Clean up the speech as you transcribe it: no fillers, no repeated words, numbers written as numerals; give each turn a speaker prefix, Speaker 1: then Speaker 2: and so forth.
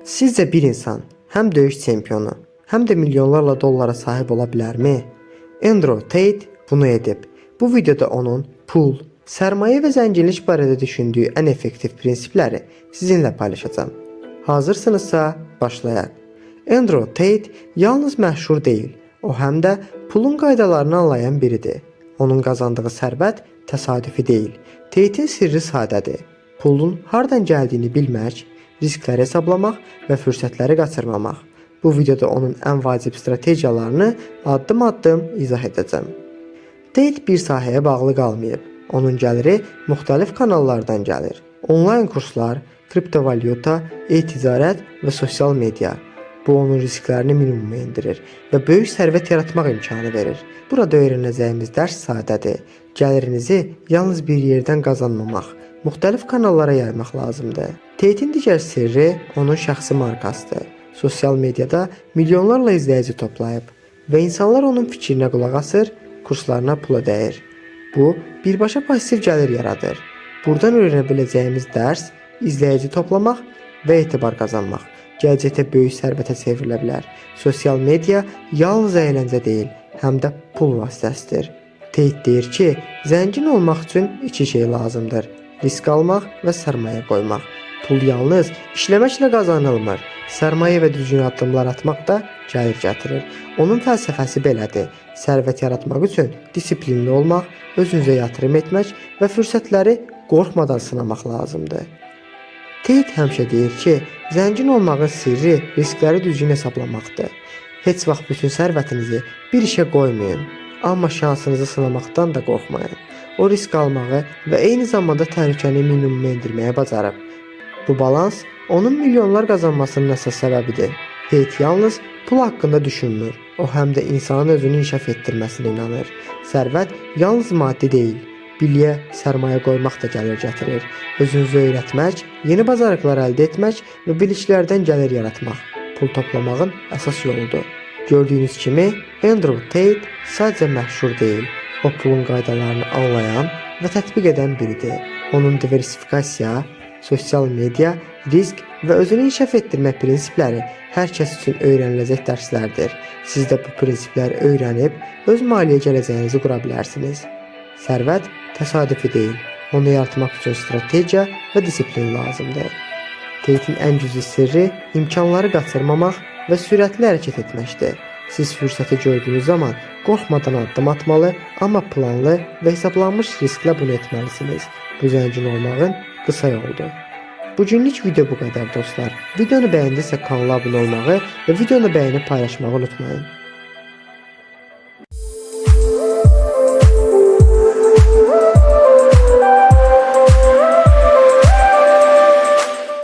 Speaker 1: Sizcə bir insan həm döyüş çempionu, həm də milyonlarla dollara sahib ola bilərmi? Andrew Tate bunu edib. Bu videoda onun pul, sərmayə və zənginlik barədə düşündüyü ən effektiv prinsipləri sizinlə paylaşacağam. Hazırsınızsa başlayaq. Andrew Tate yalnız məşhur deyil, o həm də pulun qaydalarını anlayan biridir. Onun qazandığı sərvət təsadüfi deyil. Tate'in sirri sadədir. Pulun hardan gəldiyini bilmək, riskləri hesablamaq və fürsətləri qaçırmamaq. Bu videoda onun ən vacib strategiyalarını addım-addım izah edəcəm. Tate bir sahəyə bağlı qalmayıb. Onun gəliri müxtəlif kanallardan gəlir. Onlayn kurslar, kriptovalyuta, e-ticarət və sosial media. Bu onun risklərini minimuma endirir və böyük sərvət yaratmaq imkanı verir. Burada öyrənəcəyimiz dərs sadədir. Gəlirinizi yalnız bir yerdən qazanmamaq, müxtəlif kanallara yaymaq lazımdır. Tate'in digər sirri onun şəxsi markasıdır. Sosial mediada milyonlarla izləyici toplayıb və insanlar onun fikrinə qulaq asır, kurslarına pul ödəyir. Bu, birbaşa pasiv gəlir yaradır. Buradan öyrənə biləcəyimiz dərs izləyici toplamaq və etibar qazanmaq. Gələcəkdə böyük sərvətə çevrilə bilər. Sosial media yalnız əyləncə deyil, həm də pul vasitəsidir. Tate deyir ki, zəngin olmaq üçün iki şey lazımdır: risk almaq və sərmayə qoymaq. Pul yalnız işləməklə qazanılmır. Sərmayə və düzgün addımlar atmaq da gəlir gətirir. Onun fəlsəfəsi belədir. Sərvət yaratmaq üçün disiplinli olmaq, özünüzə yatırım etmək və fürsətləri qorxmadan sınamaq lazımdır. Tate həmişə deyir ki, zəngin olmağın sirri riskləri düzgün hesablamaqdır. Heç vaxt bütün sərvətinizi bir işə qoymayın, amma şansınızı sınamaqdan da qorxmayın. O risk almağı və eyni zamanda təhlükəni minimuma endirməyə bacarıb. Bu balans onun milyonlar qazanmasının əsas səbəbidir. Tate yalnız pul haqqında düşünmür. O həm də insanın özünü inkişaf etdirməsinə inanır. Sərvət yalnız maddi deyil, biliyə sərmayə qoymaq da gəlir gətirir. Özünüzü öyrətmək, yeni bacarıqlar əldə etmək və biliklərdən gəlir yaratmaq pul toplamağın əsas yoludur. Gördüyünüz kimi Andrew Tate sadəcə məşhur deyil, o pulun qaydalarını anlayan və tətbiq edən biridir. Onun diversifikasiya, sosial media, risk və özünü inkişaf etdirmə prinsipləri hər kəs üçün öyrəniləcək dərslərdir. Siz də bu prinsipləri öyrənib öz maliyyə gələcəyinizi qura bilərsiniz. Sərvət təsadüfi deyil, onu yaratmaq üçün strategiya və disiplin lazımdır. Tate'in ən güclü sirri imkanları qaçırmamaq və sürətli hərəkət etməkdir. Siz fürsəti gördüyünüz zaman qorxmadan addım atmalı, amma planlı və hesablanmış risklə bunu etməlisiniz. Bu zəngin olmağın qısa yoludur. Bugünlük video bu qədər dostlar. Videonu bəyəndisə kanala abunə olmağı və videonu bəyənib paylaşmağı unutmayın.